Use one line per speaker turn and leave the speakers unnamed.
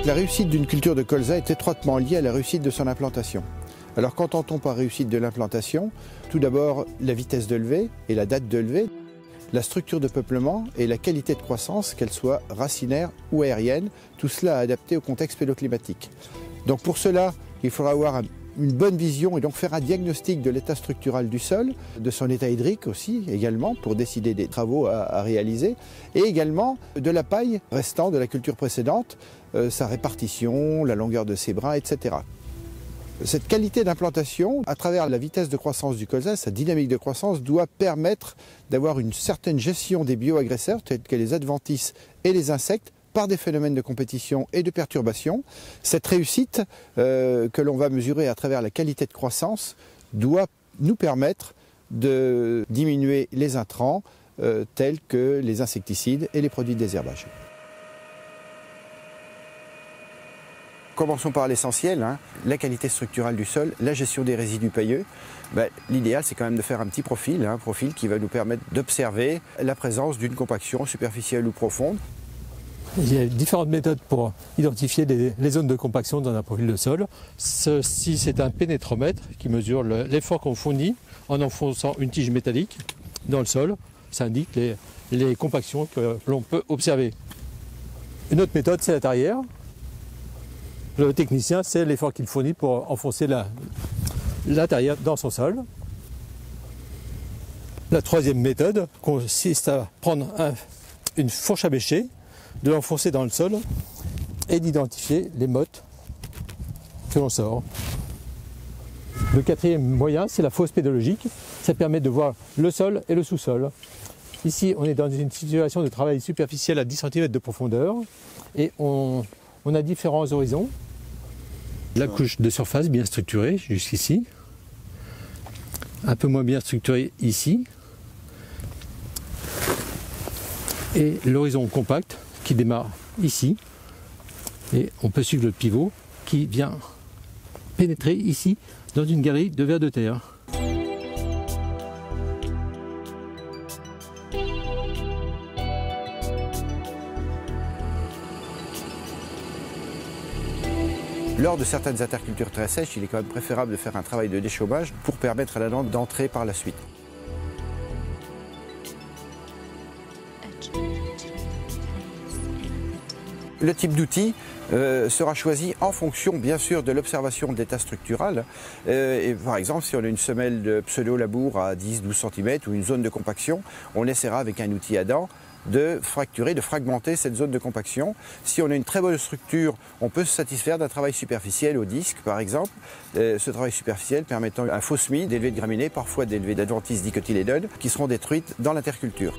La réussite d'une culture de colza est étroitement liée à la réussite de son implantation. Alors qu'entend-on par réussite de l'implantation? Tout d'abord la vitesse de levée et la date de levée, la structure de peuplement et la qualité de croissance, qu'elle soit racinaire ou aérienne, tout cela adapté au contexte pédoclimatique. Donc pour cela, il faudra avoir une bonne vision et donc faire un diagnostic de l'état structural du sol, de son état hydrique aussi également pour décider des travaux à réaliser et également de la paille restant de la culture précédente, sa répartition, la longueur de ses brins, etc. Cette qualité d'implantation, à travers la vitesse de croissance du colza, sa dynamique de croissance, doit permettre d'avoir une certaine gestion des bioagresseurs tels que les adventices et les insectes par des phénomènes de compétition et de perturbation. Cette réussite que l'on va mesurer à travers la qualité de croissance doit nous permettre de diminuer les intrants tels que les insecticides et les produits de désherbage. Commençons par l'essentiel, la qualité structurale du sol, la gestion des résidus pailleux. L'idéal, c'est quand même de faire un petit profil, un profil qui va nous permettre d'observer la présence d'une compaction superficielle ou profonde.
Il y a différentes méthodes pour identifier les zones de compaction dans un profil de sol. Ceci, c'est un pénétromètre qui mesure l'effort qu'on fournit en enfonçant une tige métallique dans le sol. Ça indique les compactions que l'on peut observer. Une autre méthode, c'est la tarière. Le technicien, c'est l'effort qu'il fournit pour enfoncer la tarière dans son sol. La troisième méthode consiste à prendre une fourche à bêcher, de l'enfoncer dans le sol et d'identifier les mottes que l'on sort. Le quatrième moyen, c'est la fosse pédologique. Ça permet de voir le sol et le sous-sol. Ici, on est dans une situation de travail superficiel à 10 cm de profondeur et on a différents horizons. La couche de surface bien structurée jusqu'ici, un peu moins bien structurée ici, et l'horizon compact qui démarre ici, et on peut suivre le pivot qui vient pénétrer ici dans une galerie de vers de terre.
Lors de certaines intercultures très sèches, il est quand même préférable de faire un travail de déchômage pour permettre à la lande d'entrer par la suite. Le type d'outil sera choisi en fonction bien sûr de l'observation de l'état structural. Par exemple, si on a une semelle de pseudo-labour à 10-12 cm ou une zone de compaction, on essaiera avec un outil à dents de fracturer, de fragmenter cette zone de compaction. Si on a une très bonne structure, on peut se satisfaire d'un travail superficiel au disque, par exemple. Ce travail superficiel permettant un faux semis d'élevés de graminées, parfois d'élevés d'adventices dicotylédones, qui seront détruites dans l'interculture.